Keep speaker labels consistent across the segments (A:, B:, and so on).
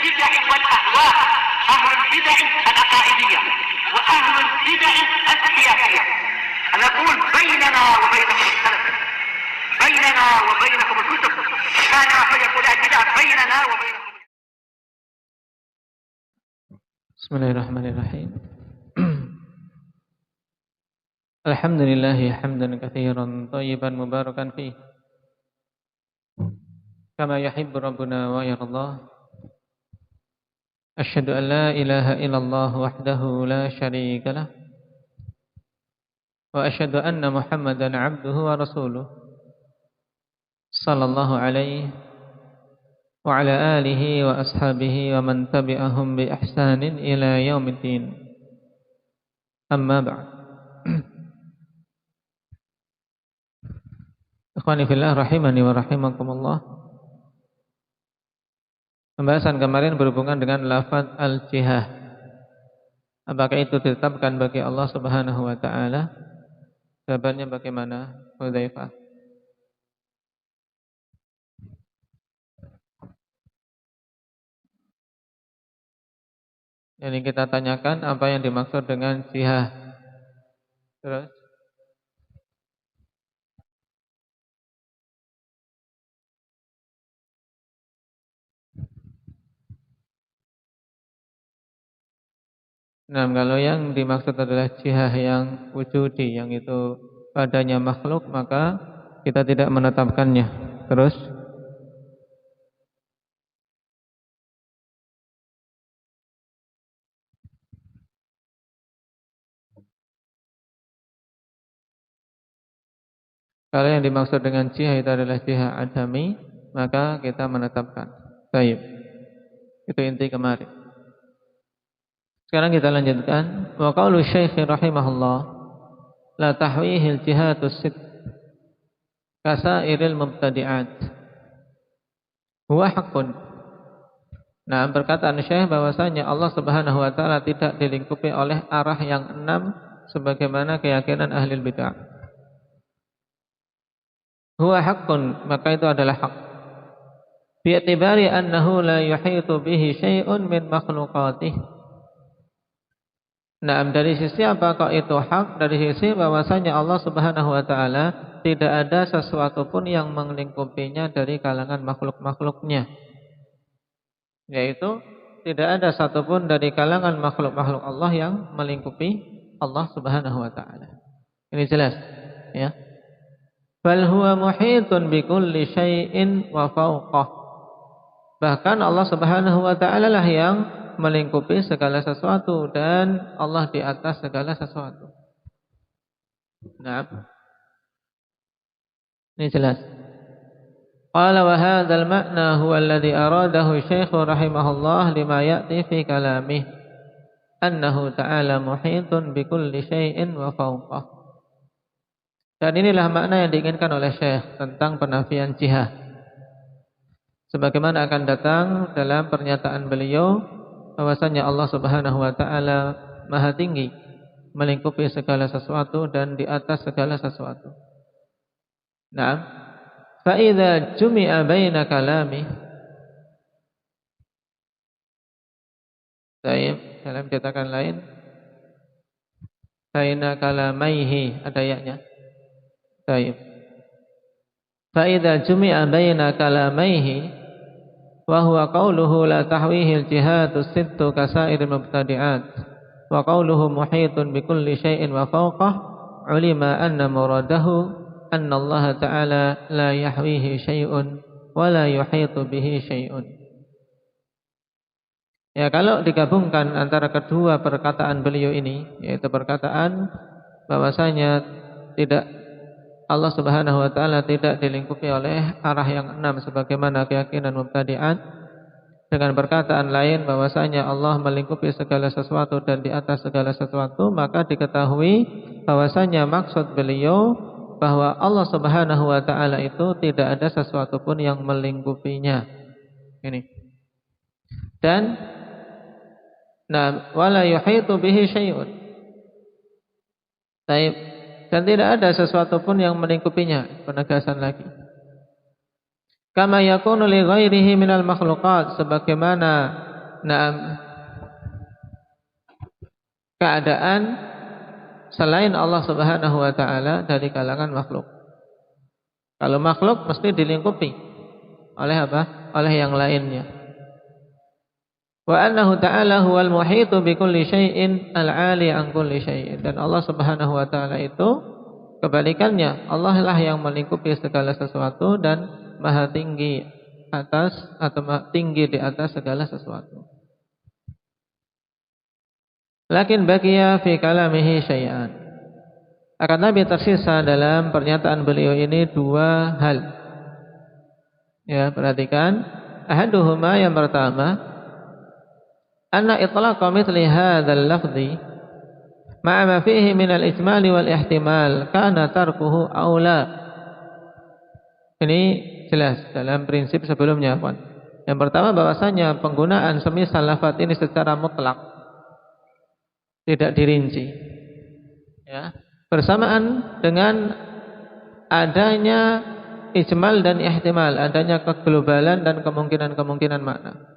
A: البدع والأهواء، أهل البدع العقائدية وأهل البدع السياسية. نقول بيننا وبينكم السلف، بيننا وبينكم الكتب، كما فيقول البدع بيننا وبينكم.
B: Bismillahirrahmanirrahim. Alhamdulillah hamdan katsiran thayyiban mubarakan fihi kama yuhibbu rabbuna wa yardah. Asyhadu an la ilaha illallah wahdahu la syarika lah wa asyhadu anna Muhammadan 'abduhu wa rasuluh sallallahu alaihi wa ala alihi wa ashabihi wa man tabi'ahum bi ihsanin ila yaumiddin. Amma ba'd. Ikhwani fillah rahimani wa rahimakumullah. Pembahasan kemarin berhubungan dengan lafaz al-jihah. Apakah itu ditetapkan bagi Allah Subhanahu wa taala? Jawabannya bagaimana, Hudzaifah? Jadi kita tanyakan apa yang dimaksud dengan jihah. Terus nah, kalau yang dimaksud adalah jihah yang wujudi, yang itu padanya makhluk, maka kita tidak menetapkannya. Terus kalau yang dimaksud dengan jihah itu adalah jihah adami, maka kita menetapkan. Baik. Itu inti kemarin. Sekarang kita lanjutkan. Wa qaulu Syekh rahimahullah, la tahwihil jihatus sit kasairil mubtadi'at. Huwa haqqun. Nah, perkataan Syekh bahwasanya Allah Subhanahu wa taala tidak dilingkupi oleh arah yang 6 sebagaimana keyakinan ahli bid'ah. Huwa haqqun, maka itu adalah hak. Bi'tibari annahu la yuhitu bihi syai'un min makhluqatih. Nah, dari sisi apa kok itu hak? Dari sisi bahwasanya Allah Subhanahu wa taala tidak ada sesuatu pun yang melingkupinya dari kalangan makhluk-makhluknya. Yaitu tidak ada satupun dari kalangan makhluk-makhluk Allah yang melingkupi Allah Subhanahu wa taala. Ini jelas, ya. Bal huwa muhitun bi kulli syai'in wa fawqah. Bahkan Allah Subhanahu wa taala lah yang melingkupi segala sesuatu dan Allah di atas segala sesuatu. Nah, ini jelas. Qala wa hadzal ma'na huwa alladhi aradahu Syekh rahimahullah lima ya'ti fi kalamih annahu ta'ala muhitun bi kulli syai'in wa fawqah. Dan inilah makna yang diinginkan oleh Syekh tentang penafian jihah. Sebagaimana akan datang dalam pernyataan beliau bahwasanya Allah Subhanahu wa taala Maha tinggi, melingkupi segala sesuatu dan di atas segala sesuatu. Nah, fa idza jumi'a baina kalami. Dalam cetakan lain baina kalamaihi ada ayatnya. Baik. Fa idza jumi'a baina kalamaihi wa huwa qawluhu la tahwihil jihadu sittu kasairil mubtadi'at wa qawluhu muhitun bi kulli syai'in wa fawqah ulima anna muradahu anna Allah ta'ala la yahwihi syai'un wa la yuhitu bihi syai'un. Ya, kalau digabungkan antara kedua perkataan beliau ini, yaitu perkataan bahwasanya tidak Allah Subhanahu wa taala tidak dilingkupi oleh arah yang 6 sebagaimana keyakinan mubtadi'at, dengan perkataan lain bahwasanya Allah melingkupi segala sesuatu dan di atas segala sesuatu, maka diketahui bahwasanya maksud beliau bahwa Allah Subhanahu wa taala itu tidak ada sesuatu pun yang melingkupinya. Ini. Dan wala yuhitu bihi syai'un. Baik. Dan tidak ada sesuatu pun yang melingkupinya. Penegasan lagi. Kama yakunu li ghairihi minal makhluqat, sebagaimana keadaan selain Allah Subhanahu wa taala dari kalangan makhluk. Kalau makhluk mesti dilingkupi oleh apa? Oleh yang lainnya. Wa annahu ta'ala huwal muhitu bi kulli syai'in al-'ali an kulli syai'in. Dan Allah Subhanahu wa taala itu kebalikannya, Allah lah yang melingkupi segala sesuatu dan maha tinggi atas atau tinggi di atas segala sesuatu. Lakin baqiya fi kalamihi syai'an. Akan tapi tersisa dalam pernyataan beliau ini dua hal. Ya, perhatikan. Ahaduhuma, yang pertama, anna itlaqa mithli hadzal lafzi ma'a ma fihi min al-ijmal wal ihtimal kana tarkuhu aula. Ini jelas dalam prinsip sebelumnya, Pak. Yang pertama, bahwasanya penggunaan semisal lafaz ini secara mutlak, tidak dirinci, ya, bersamaan dengan adanya ijmal dan ihtimal, adanya keglobalan dan kemungkinan-kemungkinan makna.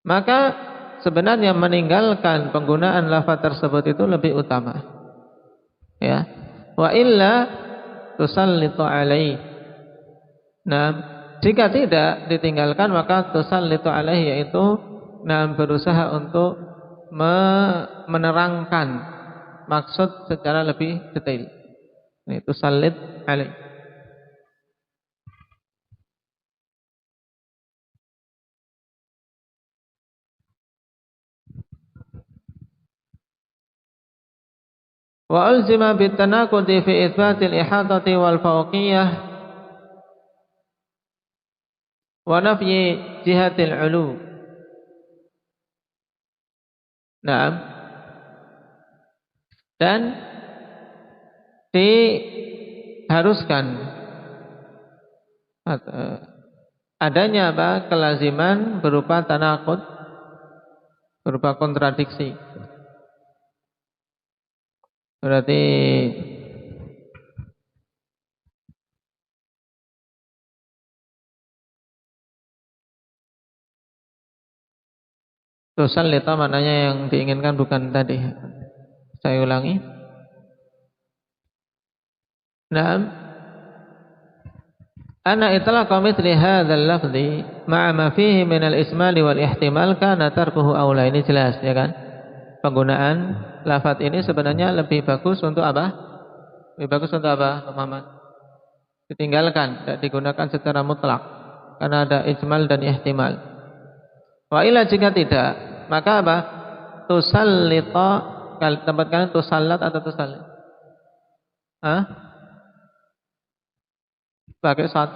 B: Maka sebenarnya meninggalkan penggunaan lafaz tersebut itu lebih utama. Ya. Wa illa tusallitu alaihi. Nah, jika tidak ditinggalkan maka tusallitu alaihi, yaitu berusaha untuk menerangkan maksud secara lebih detail. Ini tusallit alaihi. Wa ulzima bitanaqudi fi itsbatil ihatati wal fawqiyah wa nafyi jihatil ulu. Naam. Dan diharuskan adanya apa? Kelaziman berupa tanaqud, berupa kontradiksi. Berarti tusallita maknanya yang diinginkan bukan tadi. Saya ulangi. Naam. Anna itlaqa mithli hadzal lafzi ma'a ma fihi min al-ismal wal ihtimal kana tarkuhu aula. Ini jelas, ya kan? Penggunaan lafaz ini sebenarnya lebih bagus untuk apa? Lebih bagus untuk apa, Pak Muhammad? Ditinggalkan, tidak digunakan secara mutlak karena ada ijmal dan ihtimal. Wa illa, jika tidak, maka apa? Tusallita, tempat kalian tusallat atau tusallit? Hah? Pakai sad.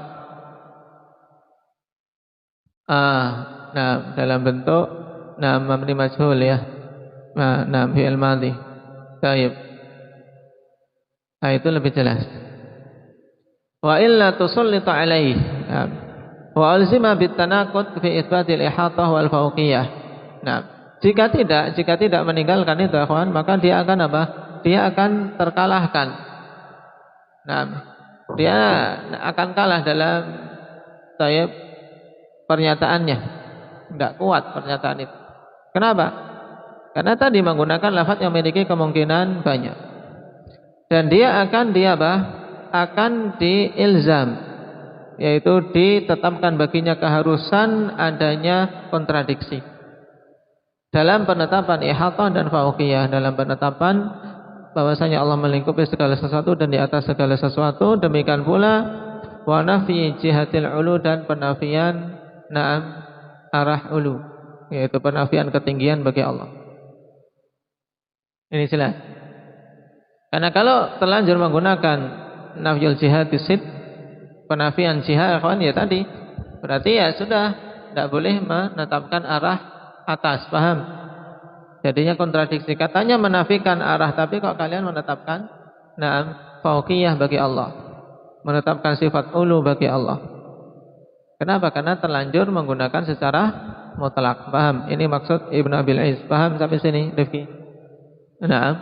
B: Nah, dalam bentuk mabni majhul, ya. Nah, fi'il madhi. Baik. Nah, itu lebih jelas. Wa illa tusallitu alaihi. Wa alzima bitanaqud fi itsbatil ihatah wal fawqiyah. Nah, jika tidak meninggalkan itu, akhwan, maka dia akan apa? Dia akan terkalahkan. Nah, dia akan kalah dalam pernyataannya. Tidak kuat pernyataan itu. Kenapa? Karena tadi menggunakan lafaz yang memiliki kemungkinan banyak. Dan dia akan akan diilzam, yaitu ditetapkan baginya keharusan adanya kontradiksi dalam penetapan ihatah dan fauqiyah, dalam penetapan bahwasanya Allah melingkupi segala sesuatu dan di atas segala sesuatu. Demikian pula wa nafyi jihatil ulu, dan penafian arah ulu, yaitu penafian ketinggian bagi Allah. Ini jelas. Karena kalau terlanjur menggunakan nafyul jihad bisid, penafian jihad, ya tadi, berarti ya sudah tidak boleh menetapkan arah atas, paham? Jadinya kontradiksi. Katanya menafikan arah, tapi kok kalian menetapkan fauqiyah bagi Allah, menetapkan sifat ulu bagi Allah. Kenapa? Karena terlanjur menggunakan secara mutlak. Paham? Ini maksud Ibnu Abil Iz. Paham sampai sini, Rifki? Naam.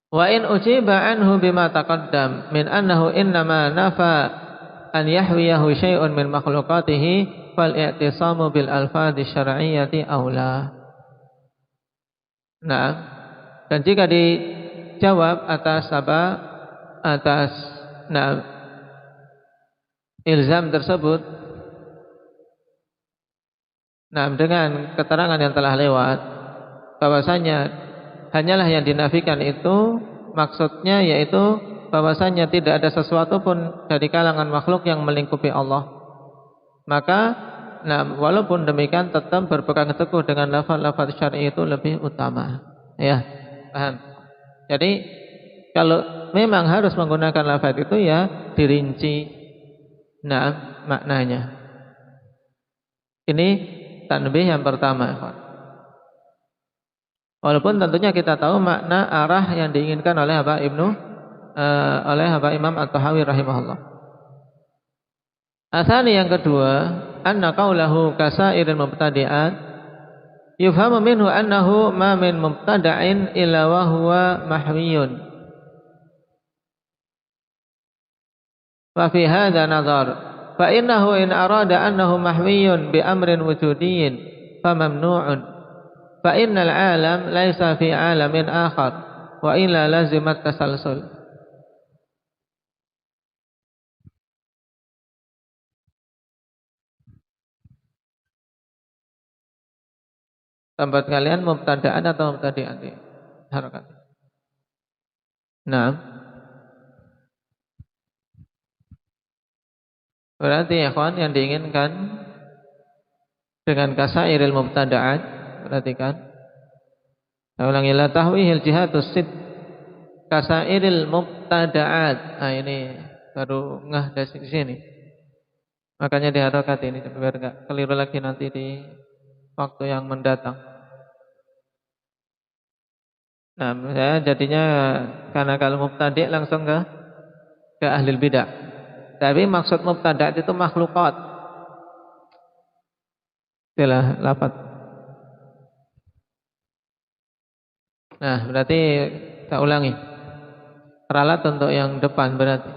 B: Wa in ujiba anhu bima taqaddam min annahu innama nafa an yahwiyahu syai'un min makhluqatihi fal i'tisamu bil alfadhi syar'iyyati aula. Nah, dan jika dijawab atas ilzam tersebut, dengan keterangan yang telah lewat bahwasanya hanyalah yang dinafikan itu maksudnya yaitu bahwasanya tidak ada sesuatu pun dari kalangan makhluk yang melingkupi Allah. Maka walaupun demikian tetap berpegang teguh dengan lafaz-lafaz syar'i itu lebih utama. Ya, paham? Jadi kalau memang harus menggunakan lafaz itu ya dirinci maknanya. Ini tanbih yang pertama. Walaupun tentunya kita tahu makna arah yang diinginkan oleh Imam At-Tahawi rahimahullah. Asani yang kedua, anna qaulahu kasairil mubtadi'at yufhamu minhu annahu ma min mubtada'in illa wa huwa mahwiyun. Wa fi hadha nadhar fa innahu in arada annahu mahwiyun bi amrin wujudiyyin fa mamnu'un fa innal alam laisa fi alamin akhar wa illa lazimat tasalsul. Tempat kalian mubtada'an atau mubtadi'an di harakat. Berarti ya kawan yang diinginkan dengan kasairil mubtada'at, perhatikan. Saya ulangi, la tahwihil jihatus sid kasairil mubtada'at. Nah ini baru ngah dari sini. Makanya diharokat ini biar enggak keliru lagi nanti di waktu yang mendatang. Saya jadinya karena kalau mubtadi' langsung ke ahlul bidah. Tapi maksud mubtada' itu makhlukat. Itulah lafaz. Berarti kita ulangi. Ralat untuk yang depan berarti.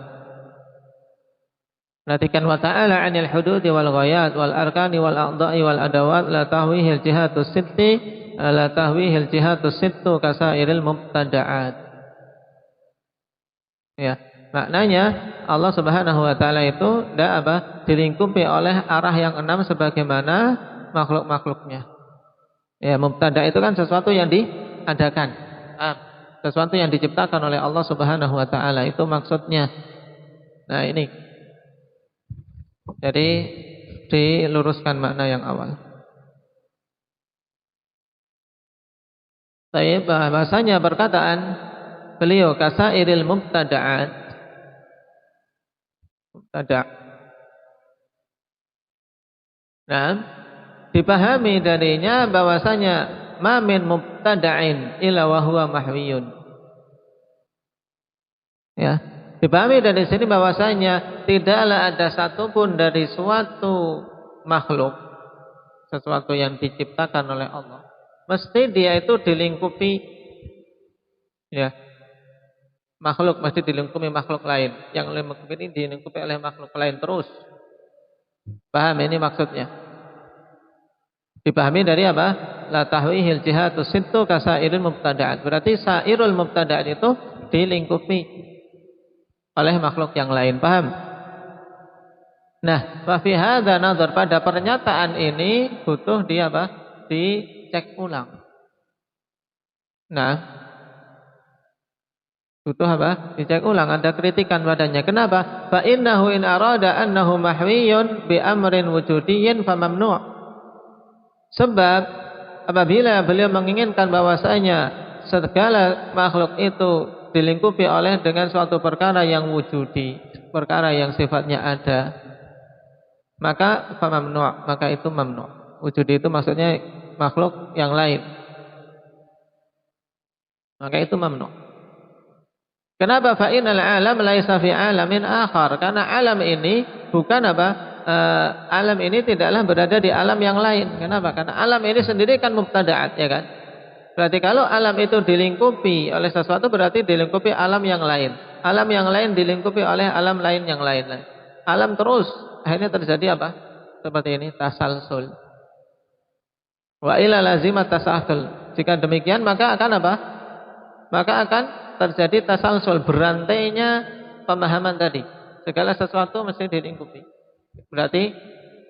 B: Perhatikan wa ta'ala 'anil hududi wal ghayat wal arkani wal a'dha'i wal adawat la tahwihil jihatus sitti la tahwihil jihatus sittu kasairil mubtada'at. Ya, maknanya Allah Subhanahu wa taala itu dilingkupi oleh arah yang 6 sebagaimana makhluk-makhluknya. Ya, mubtada' itu kan sesuatu yang diadakan. Sesuatu yang diciptakan oleh Allah Subhanahu wa taala, itu maksudnya. Ini jadi diluruskan makna yang awal. Bahasanya perkataan beliau kasairil mubtada'at. Mubtada'. Dipahami darinya bahwasanya ma min mubtada'in illa wa huwa mahwiyun. Ya. Dipahami dari sini bahwasanya tidaklah ada satupun dari suatu makhluk, sesuatu yang diciptakan oleh Allah, mesti dia itu dilingkupi, ya, makhluk mesti dilingkupi makhluk lain, yang ini dilingkupi oleh makhluk lain terus. Paham ini maksudnya? Dipahami dari apa? La tahwihil jihatus sittu kasairil mubtada'at. Berarti sairul mubtada'at itu dilingkupi oleh makhluk yang lain, paham? Wa fi hadza nadhar, pada pernyataan ini butuh dicek ulang. Butuh dicek ulang, ada kritikan padanya. Kenapa? Fa innahu in arada annahu mahwiyun bi amrin wujudiyyin fa mamnu'. Sebab apabila beliau menginginkan bahwasanya segala makhluk itu dilingkupi oleh dengan suatu perkara yang wujudi, perkara yang sifatnya ada, maka famamnu', maka itu mamnu'. Wujudi itu maksudnya makhluk yang lain, maka itu mamnu'. Kenapa? Fa innal alam laisa fi alamin akhar, karena alam ini bukan alam ini tidaklah berada di alam yang lain. Kenapa? Karena alam ini sendiri kan mubtada'at, ya kan? Berarti kalau alam itu dilingkupi oleh sesuatu berarti dilingkupi alam yang lain. Alam yang lain dilingkupi oleh alam lain yang lain. alam terus. Akhirnya terjadi apa? Seperti ini, tasalsul. Wa ila lazimat tasakhul. Jika demikian maka akan apa? Maka akan terjadi tasalsul, berantainya pemahaman tadi. Segala sesuatu mesti dilingkupi. Berarti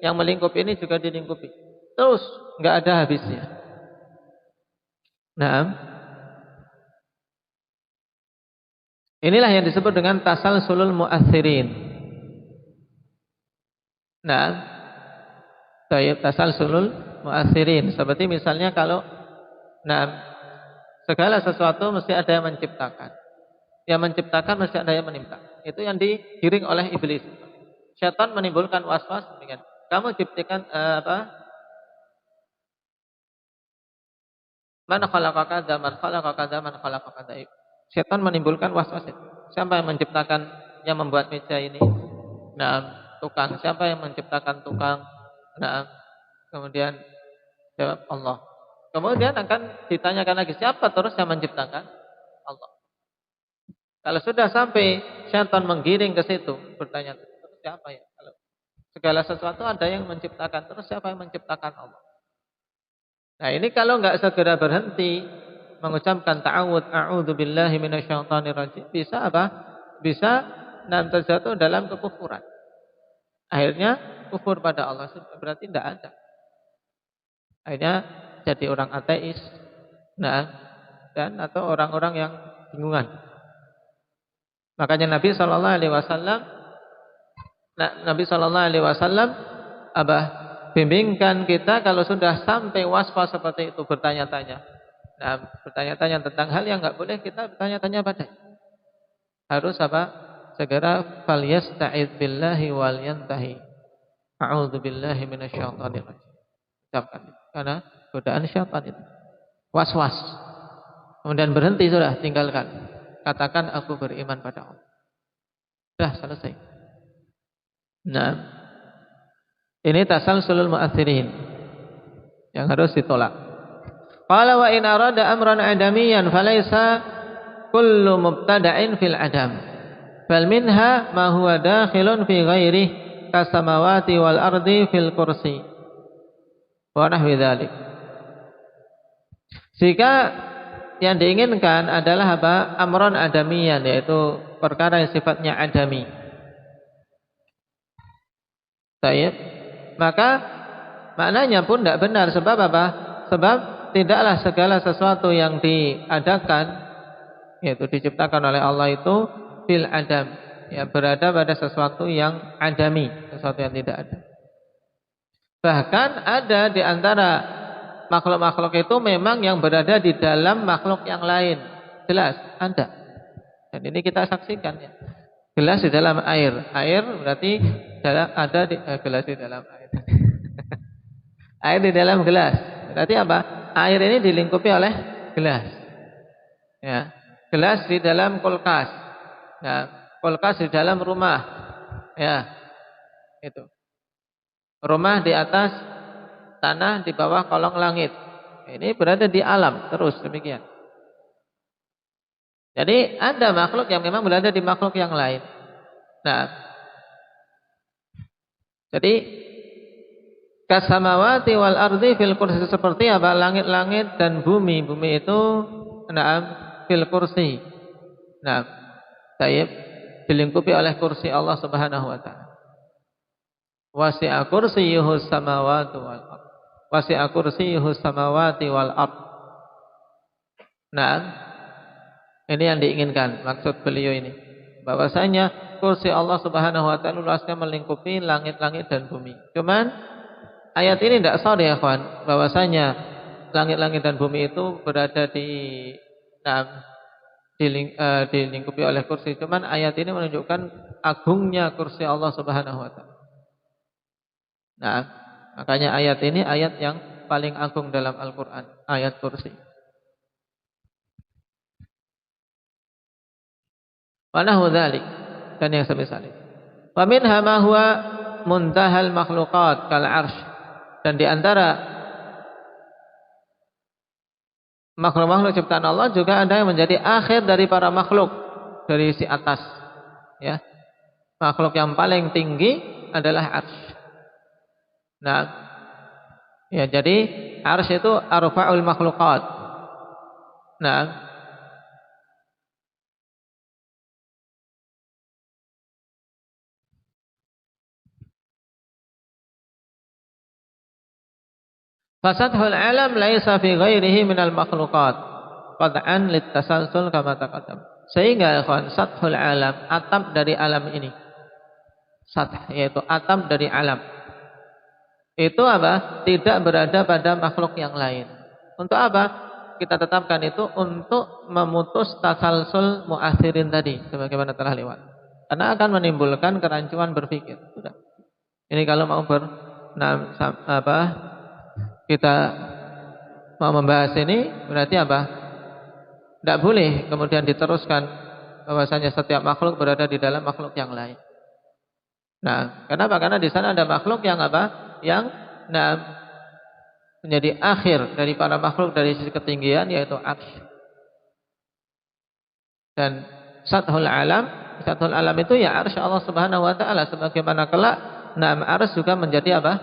B: yang melingkupi ini juga dilingkupi. Terus nggak ada habisnya. Nah, inilah yang disebut dengan tasalsulul mu'atsirin. Nah, tasalsulul mu'atsirin. Seperti misalnya kalau segala sesuatu mesti ada yang menciptakan. Yang menciptakan mesti ada yang menimpa. Itu yang digiring oleh iblis. Syaitan menimbulkan was-was demikian. Kamu ciptakan Man khalaqa kadza, man khalaqa kadza, man khalaqa kadza. Syaitan menimbulkan was-was. Siapa yang menciptakan, yang membuat meja ini? Tukang. Siapa yang menciptakan tukang? Kemudian jawab Allah. Kemudian akan ditanyakan lagi, siapa terus yang menciptakan? Allah. Kalau sudah sampai syaitan menggiring ke situ, bertanya, terus siapa ya? Kalau segala sesuatu ada yang menciptakan, terus siapa yang menciptakan? Allah. Nah, ini kalau enggak segera berhenti mengucapkan ta'awudz, a'udzubillahi minasyaitonirrajim, bisa apa? Bisa terjatuh dalam kekufuran. Akhirnya kufur pada Allah, berarti tidak ada. Akhirnya jadi orang ateis, dan atau orang-orang yang bingungan. Makanya Nabi Shallallahu Alaihi Wasallam bimbingkan kita kalau sudah sampai was-was seperti itu, bertanya-tanya. Bertanya-tanya tentang hal yang enggak boleh kita bertanya-tanya padanya. Harus apa? Segera falyasta'idz billahi wal yantahi. A'udzubillahi minasyaitonir rajim. Ucapkan. Karena godaan syaitan itu. Was-was. Kemudian berhenti sudah, tinggalkan. Katakan aku beriman pada Allah. Sudah selesai. Nah, ini tasalsulul mu'atsirin yang harus ditolak. Qala wa in arada amran adamiyan falaysa kullu mubtada'in fil adam. Bal minha ma huwa dakhilun fi ghairihi kasamawati wal ardi fil kursi. Wa nahwi dzalik. Jika yang diinginkan adalah apa? Amran adamiyan, yaitu perkara yang sifatnya adami. Baik. Maka maknanya pun tidak benar. Sebab apa? Sebab tidaklah segala sesuatu yang diadakan, yaitu diciptakan oleh Allah itu fil adam, ya, berada pada sesuatu yang adami, sesuatu yang tidak ada. Bahkan ada di antara makhluk-makhluk itu memang yang berada di dalam makhluk yang lain. Jelas ada. Dan ini kita saksikan, ya. Gelas di dalam air. Air berarti ada di gelas di dalam air. Air di dalam gelas. Berarti apa? Air ini dilingkupi oleh gelas. Ya. Gelas di dalam kulkas. Ya. Kulkas di dalam rumah. Ya. Itu. Rumah di atas tanah, di bawah kolong langit. Ini berada di alam terus demikian. Jadi ada makhluk yang memang berada di makhluk yang lain. Nah, jadi kasamawati wal ardi fil kursi, seperti apa? Langit-langit dan bumi. Bumi itu fil kursi. Dilingkupi oleh kursi Allah Subhanahu wa taala. Wasi'a kursiyyuhus samawati wal ard. Wasi'a kursiyyuhus samawati wal ard. Nah, ini yang diinginkan, maksud beliau ini. Bahwasanya kursi Allah Subhanahu wa taala luasnya melingkupi langit-langit dan bumi. Cuman ayat ini tidak sahih, ya kawan, bahwasanya langit-langit dan bumi itu berada dilingkupi oleh kursi. Cuman ayat ini menunjukkan agungnya kursi Allah Subhanahu wa taala. Nah, makanya ayat ini ayat yang paling agung dalam Al-Qur'an, ayat kursi. Wa nahu dzalik, dan yang semisal itu. Wa minha ma huwa muntahal makhluqat kal 'arsy. Dan di antara makhluk-makhluk ciptaan Allah juga ada yang menjadi akhir dari para makhluk, dari si atas, ya. Makhluk yang paling tinggi adalah arsy. Nah, ya jadi arsy itu arfa'ul makhluqat. Nah, fasathul alam laisa fi ghairihi minal makhluqat. Qad'an litasalsul kama taqaddam. Sehingga ikhwan, sathul alam, atap dari alam ini. Sath yaitu atap dari alam. Itu apa? Tidak berada pada makhluk yang lain. Untuk apa? Kita tetapkan itu untuk memutus tasalsul mu'athirin tadi, sebagaimana telah lewat. Karena akan menimbulkan kerancuan berpikir. Sudah. Ini kalau mau kita mau membahas ini berarti apa? Tidak boleh kemudian diteruskan bahwasanya setiap makhluk berada di dalam makhluk yang lain. Nah, kenapa? Karena di sana ada makhluk yang apa? Yang menjadi akhir dari para makhluk dari sisi ketinggian, yaitu arsy. Dan sathul alam itu ya arsy Allah Subhanahu wa taala, sebagaimana kelak arsy juga menjadi apa?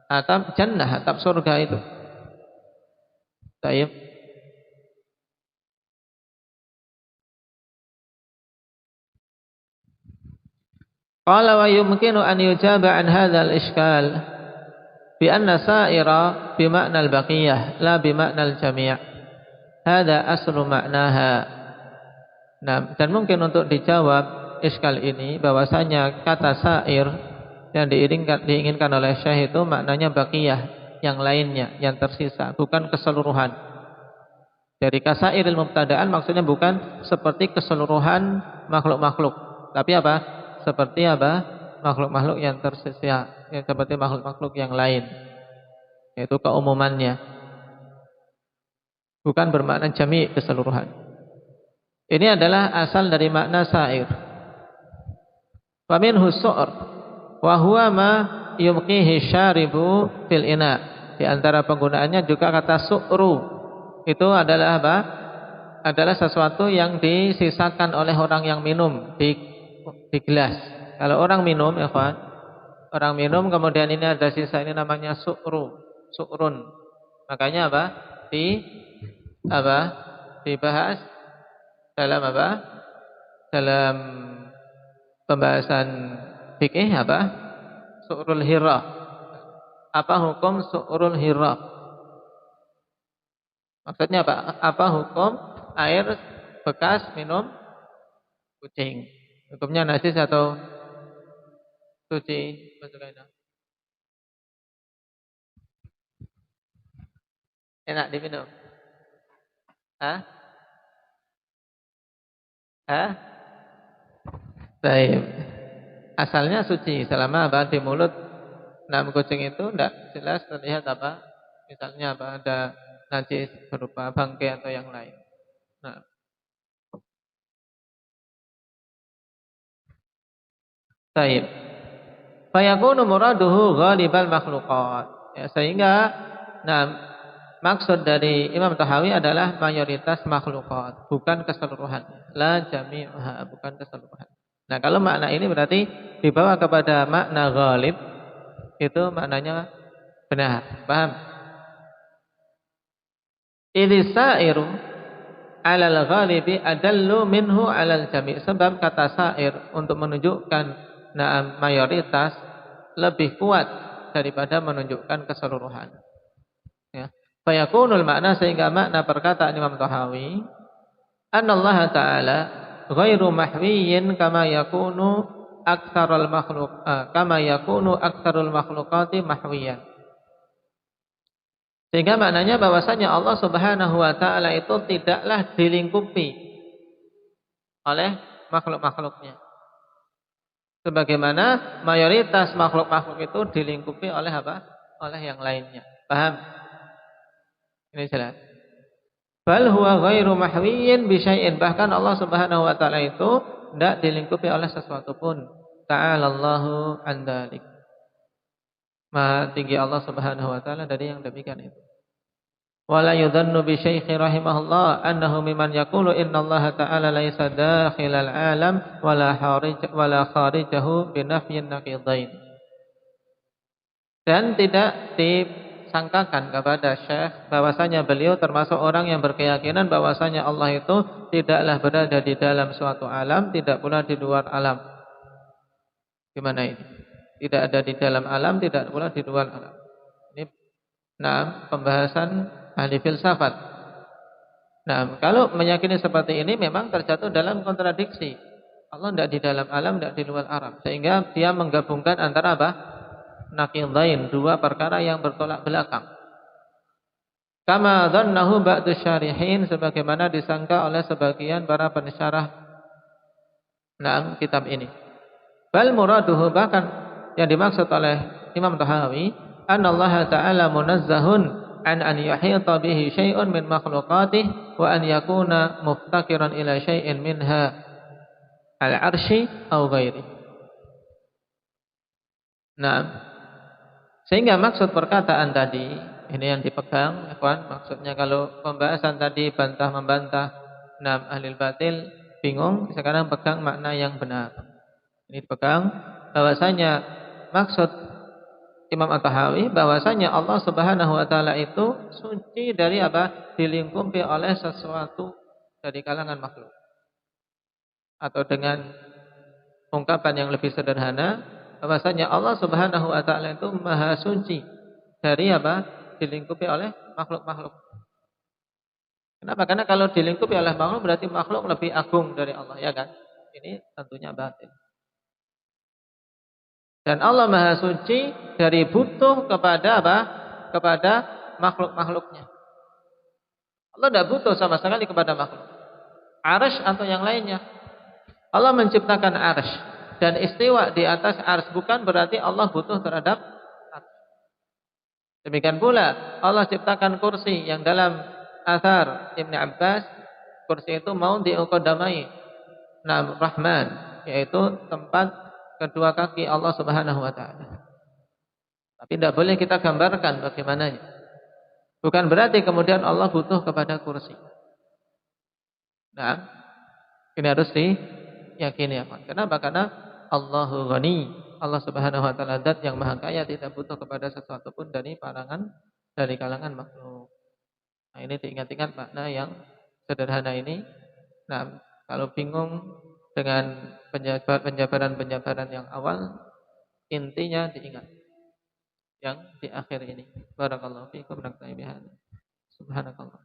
B: Atap jannah, atap surga itu. Baik. Qala wa yumkinu an yujaba an hadzal iskal bi anna sa'ira bi ma'na al-baqiyah la bi ma'na al-jami'. Hadza aslu ma'naha. Nah, dan mungkin untuk dijawab iskal ini bahwasanya kata sa'ir yang diinginkan oleh Syekh itu maknanya baqiyah, yang lainnya, yang tersisa, bukan keseluruhan. Dari kasairil mubtada'an maksudnya bukan seperti keseluruhan makhluk-makhluk, tapi apa? Seperti apa? Makhluk-makhluk yang tersisa, yang seperti makhluk-makhluk yang lain, yaitu keumumannya. Bukan bermakna jami' keseluruhan. Ini adalah asal dari makna sa'ir. Wa minhu su'r wa huwa ma yumqihi syaribu fil ina. Di antara penggunaannya juga kata su'ru. Itu adalah apa? Adalah sesuatu yang disisakan oleh orang yang minum di gelas. Kalau orang minum, ikhwan, orang minum kemudian ini ada sisa, ini namanya su'run. Makanya apa? Dibahas dalam apa? Dalam pembahasan fikih apa? Su'rul hirah. Apa hukum su'rul hirah? Maksudnya apa? Apa hukum air bekas minum kucing? Hukumnya najis atau suci? Enak diminum? Hah? Baik. Asalnya suci selama apa di mulut kucing itu tidak jelas terlihat apa, misalnya apa, ada najis berupa bangkai atau yang lain. Nah, baik. Fayakunu muraduhu ghalibal makhluqat. Ya, sehingga maksud dari Imam Tahawi adalah mayoritas makhlukat, bukan keseluruhan. La jami'uha, bukan keseluruhan. Nah, kalau makna ini berarti dibawa kepada makna ghalib, itu maknanya benar. Paham? Idz sa'iru 'alal ghalibi adallu minhu 'alal jami'. Sebab kata sa'ir untuk menunjukkan mayoritas lebih kuat daripada menunjukkan keseluruhan. Ya. Fayakunul makna, sehingga makna perkataan Imam Tahawi, annallaha ta'ala ghairu mahwiyin kama yakunu aktsarul makhluqati mahwiyan. Sehingga maknanya bahwasanya Allah Subhanahu wa taala itu tidaklah dilingkupi oleh makhluk-makhluknya, sebagaimana mayoritas makhluk-makhluk itu dilingkupi oleh apa? Oleh yang lainnya. Paham? Ini jelas. Bal huwa ghairu mahwiyyin bi syai'in. Bahkan Allah Subhanahu wa taala itu tidak dilingkupi oleh sesuatu pun. Ta'alallahu an dzalik. Maha tinggi Allah Subhanahu wa taala dari yang demikian itu. Wala yudhannu bi syaikhi rahimahullah annahu mimman yaqulu innallaha ta'ala laisa dakhilal alam wala kharijahu binafyin naqidain. Dan tidak disangkakan kepada Syekh bahwasanya beliau termasuk orang yang berkeyakinan bahwasanya Allah itu tidaklah berada di dalam suatu alam, tidak pula di luar alam. Gimana ini? Tidak ada di dalam alam, tidak pula di luar alam. Ini pembahasan ahli filsafat. Nah, kalau meyakini seperti ini memang terjatuh dalam kontradiksi. Allah tidak di dalam alam, tidak di luar alam. Sehingga dia menggabungkan antara apa? Naqidain, dua perkara yang bertolak belakang. Kama dhannahu ba'du syarihin, sebagaimana disangka oleh sebagian para pensyarah kitab ini. Bal muraduhu, bahkan yang dimaksud oleh Imam Tahawi, anallaha ta'ala munazzahun an yuhita bihi syai'un min makhluqatih wa an yakuna muftakiran ila syai'in minha al-arsy aw ghairi. Nah, sehingga maksud perkataan tadi ini yang dipegang, ikhwan, maksudnya kalau pembahasan tadi bantah membantah ahli batil bingung, sekarang pegang makna yang benar. Ini dipegang bahwasanya maksud Imam At-Tahawi bahwasanya Allah Subhanahu wa taala itu suci dari apa? Dilingkupi oleh sesuatu dari kalangan makhluk. Atau dengan ungkapan yang lebih sederhana, bahwasanya Allah Subhanahu wa taala itu maha suci dari apa? Dilingkupi oleh makhluk-makhluk. Kenapa? Karena kalau dilingkupi oleh makhluk berarti makhluk lebih agung dari Allah, ya kan? Ini tentunya batil. Dan Allah Maha Suci dari butuh kepada apa? Kepada makhluk-makhluknya. Allah tidak butuh sama sekali kepada makhluk. Arsy atau yang lainnya. Allah menciptakan arsy dan istiwa di atas arsy, bukan berarti Allah butuh terhadap arsy. Demikian pula Allah ciptakan kursi yang dalam athar Ibn Abbas, kursi itu maudhi'u qadamai Rahman, yaitu tempat kedua kaki Allah Subhanahu wa taala. Tapi tidak boleh kita gambarkan bagaimananya. Bukan berarti kemudian Allah butuh kepada kursi. Nah, ini harus diyakini ya. Kenapa? Karena Allahu Ghani, Allah Subhanahu wa taala zat yang maha kaya, tidak butuh kepada sesuatu pun dari kalangan makhluk. Nah, ini diingat-ingat makna yang sederhana ini. Nah, kalau bingung dengan penjabaran yang awal, intinya diingat yang di akhir ini. Barakallahu fiikum, nakta'i bihadza. Subhanakallah.